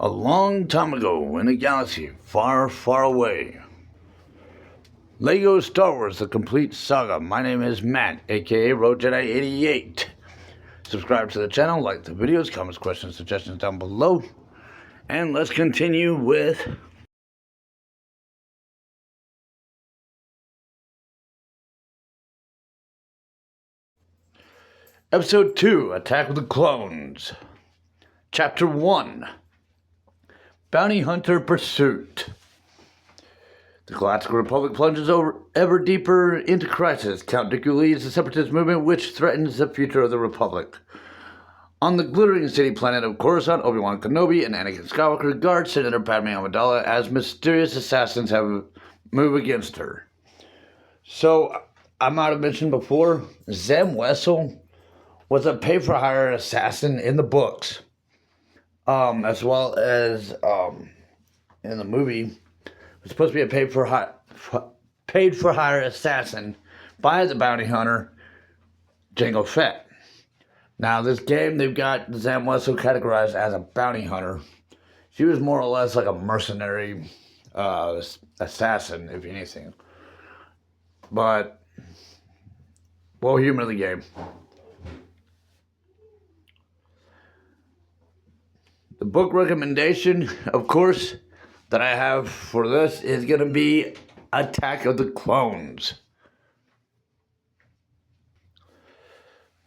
A long time ago, in a galaxy far, far away. Lego Star Wars, the complete saga. My name is Matt, aka Road Jedi 88. Subscribe to the channel, like the videos, comments, questions, suggestions down below. And let's continue with Episode 2, Attack of the Clones. Chapter 1, Bounty Hunter Pursuit. The Galactic Republic plunges ever deeper into crisis. Count Dooku leads the Separatist movement which threatens the future of the Republic. On the glittering city planet of Coruscant, Obi-Wan Kenobi and Anakin Skywalker guard Senator Padme Amidala as mysterious assassins have moved against her. So, I might have mentioned before, Zam Wesell was a pay-for-hire assassin in the books. As well as in the movie, was supposed to be a paid-for-hire assassin by the bounty hunter, Jango Fett. Now, this game, they've got Zam Wesell categorized as a bounty hunter. She was more or less like a mercenary assassin, if anything. But, well, humor of the game. The book recommendation, of course, that I have for this is going to be Attack of the Clones.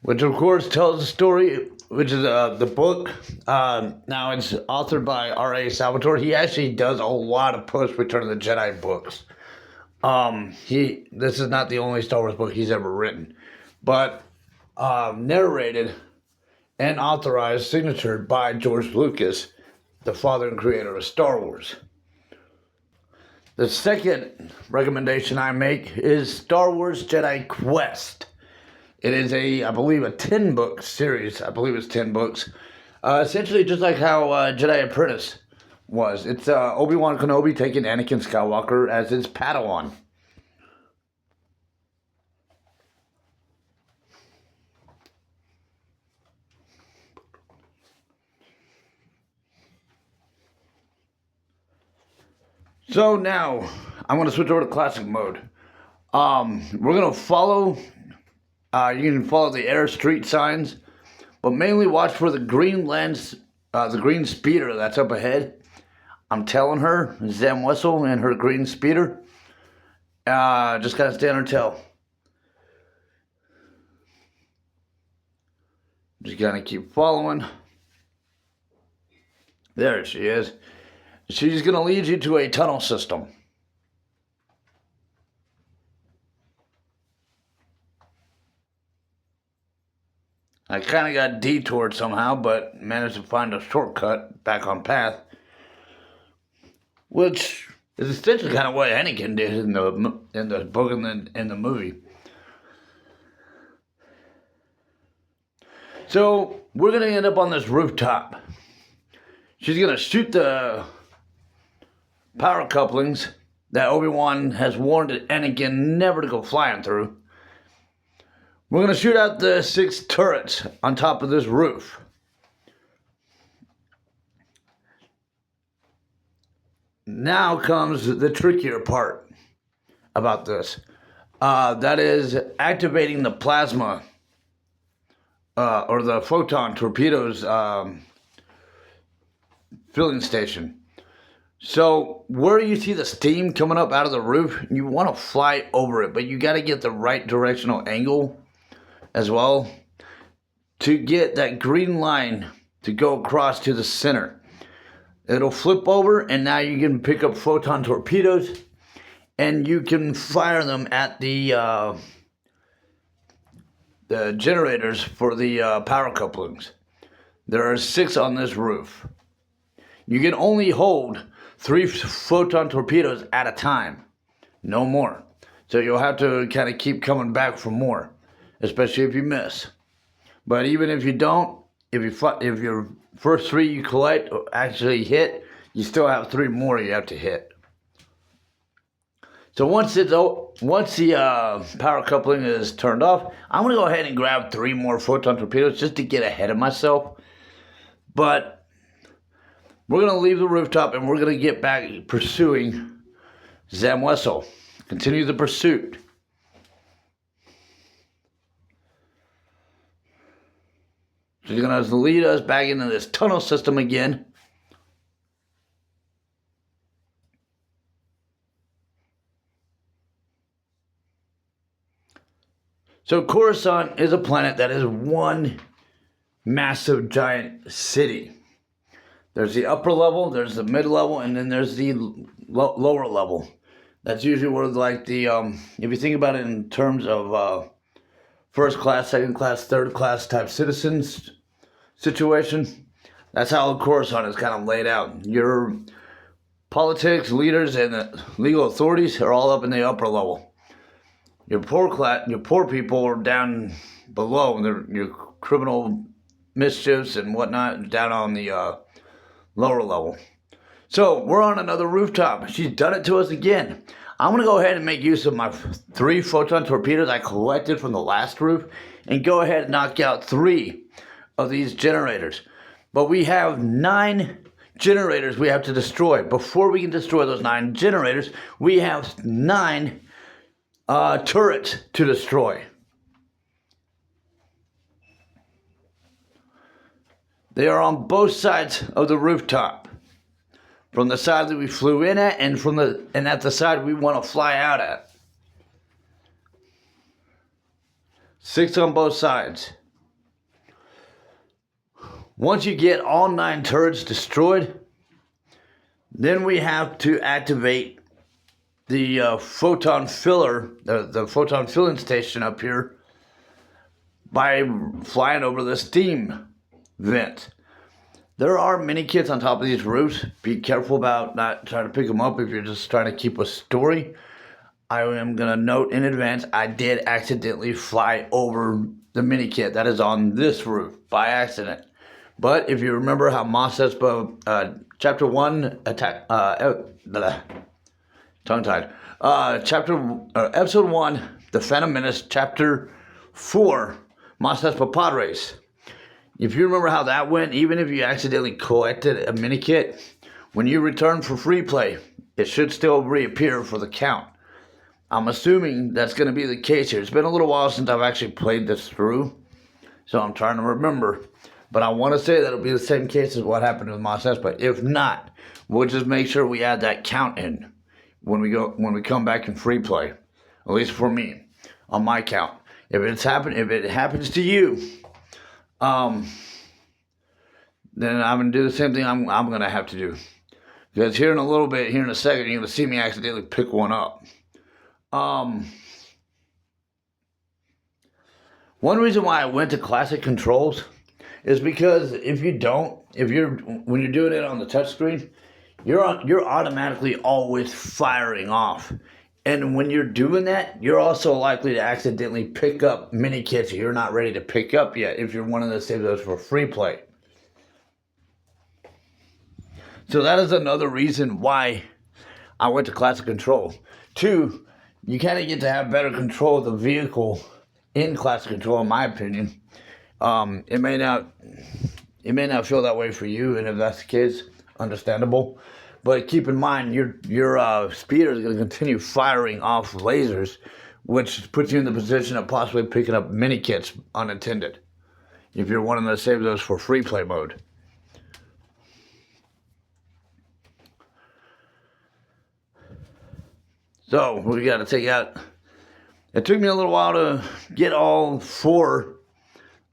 Which, of course, tells the story, which is the book. Now, it's authored by R.A. Salvatore. He actually does a lot of post-Return of the Jedi books. This is not the only Star Wars book he's ever written. But narrated and authorized, signatured by George Lucas, the father and creator of Star Wars. The second recommendation I make is Star Wars Jedi Quest. It is I believe, a 10-book series. I believe it's 10 books. Essentially just like how Jedi Apprentice was. It's Obi-Wan Kenobi taking Anakin Skywalker as his Padawan. So now, I'm going to switch over to classic mode. We're going to follow, you can follow the air street signs, but mainly watch for the green lens, the green speeder that's up ahead. I'm telling her, Zam Wesell and her green speeder, just got to stay on her tail. Just got to keep following. There she is. She's going to lead you to a tunnel system. I kind of got detoured somehow, but managed to find a shortcut back on path. Which is essentially kind of what Anakin did in the book and in the movie. So, we're going to end up on this rooftop. She's going to shoot the power couplings that Obi-Wan has warned Anakin never to go flying through. We're going to shoot out the 6 turrets on top of this roof. Now comes the trickier part about this. That is activating the plasma or the photon torpedoes filling station. So, where you see the steam coming up out of the roof, you want to fly over it, but you got to get the right directional angle as well to get that green line to go across to the center. It'll flip over, and now you can pick up photon torpedoes, and you can fire them at the generators for the power couplings. There are 6 on this roof. You can only hold 3 photon torpedoes at a time, no more. So you'll have to kind of keep coming back for more, especially if you miss. But even if you don't, if your first 3 you collect or actually hit, you still have 3 more you have to hit. So once the power coupling is turned off, I'm going to go ahead and grab 3 more photon torpedoes just to get ahead of myself. But We're going to leave the rooftop and we're going to get back pursuing Zamwessel. Continue the pursuit. She's going to lead us back into this tunnel system again. So Coruscant is a planet that is one massive giant city. There's the upper level, there's the mid level, and then there's the lower level. That's usually where, like, the if you think about it in terms of first class, second class, third class type citizens situation, that's how Coruscant is kind of laid out. Your politics, leaders, and the legal authorities are all up in the upper level. Your poor people are down below. Your criminal mischiefs and whatnot down on the lower level. So we're on another rooftop. She's done it to us again. I'm going to go ahead and make use of my 3 photon torpedoes I collected from the last roof and go ahead and knock out 3 of these generators. But we have 9 generators we have to destroy. Before we can destroy those 9 generators, we have 9 turrets to destroy. They are on both sides of the rooftop. From the side that we flew in at and at the side we want to fly out at. 6 on both sides. Once you get all 9 turrets destroyed, then we have to activate the photon filler, the photon filling station up here by flying over the steam vent. There are mini kits on top of these roofs. Be careful about not trying to pick them up if you're just trying to keep a story. I am going to note in advance, I did accidentally fly over the mini kit that is on this roof by accident. But if you remember how Mos Espa, Chapter 1, attack, tongue-tied. Episode 1, The Phantom Menace, Chapter 4, Mos Espa Pod Race. If you remember how that went, even if you accidentally collected a mini kit, when you return for free play, it should still reappear for the count. I'm assuming that's going to be the case here. It's been a little while since I've actually played this through, so I'm trying to remember. But I want to say that it'll be the same case as what happened with Mos Espa. If not, we'll just make sure we add that count in when we come back in free play. At least for me, on my count. If it happens to you, then I'm gonna do the same thing I'm gonna have to do. Because here in a second, you're gonna see me accidentally pick one up. One reason why I went to classic controls is because when you're doing it on the touchscreen, you're automatically always firing off. And when you're doing that, you're also likely to accidentally pick up mini kits you're not ready to pick up yet if you're wanting to save those for free play. So that is another reason why I went to classic control. 2, you kind of get to have better control of the vehicle in classic control, in my opinion. It may not feel that way for you, and if that's the case, understandable. But keep in mind, your speeder is going to continue firing off lasers, which puts you in the position of possibly picking up mini kits unattended, if you're wanting to save those for free play mode. So we got to take out. It took me a little while to get all 4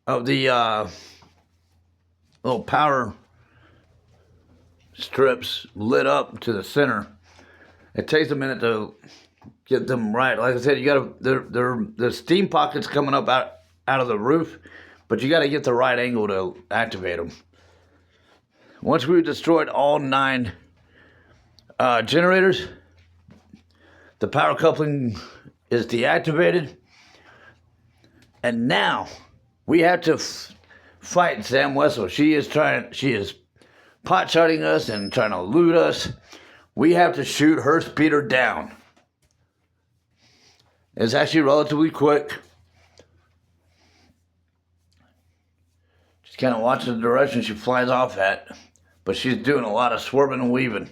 of the little power strips lit up to the center. It takes a minute to get them right. Like I said, you gotta the steam pockets coming up out of the roof, but you got to get the right angle to activate them. Once we've destroyed all 9 generators, the power coupling is deactivated, and now we have to fight Zamwessel. She is pot-shotting us and trying to loot us. We have to shoot her speeder down. It's actually relatively quick. Just kind of watch the direction she flies off at. but she's doing a lot of swerving and weaving.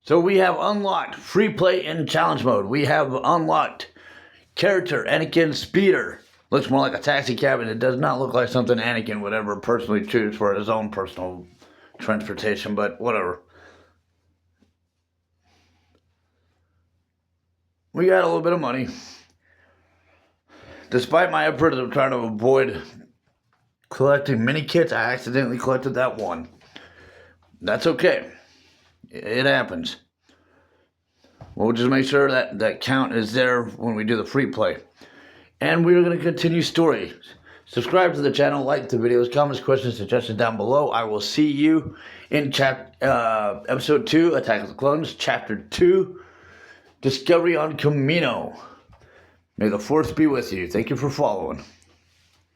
So we have unlocked free play in challenge mode. We have unlocked character Anakin Speeder. Looks more like a taxi cab, and it does not look like something Anakin would ever personally choose for his own personal transportation, but whatever. We got a little bit of money. Despite my efforts of trying to avoid collecting mini kits, I accidentally collected that one. That's okay. It happens. We'll just make sure that count is there when we do the free play. And we're going to continue story. Subscribe to the channel, like the videos, comments, questions, suggestions down below. I will see you in episode 2, Attack of the Clones, chapter 2, Discovery on Camino. May the Force be with you. Thank you for following.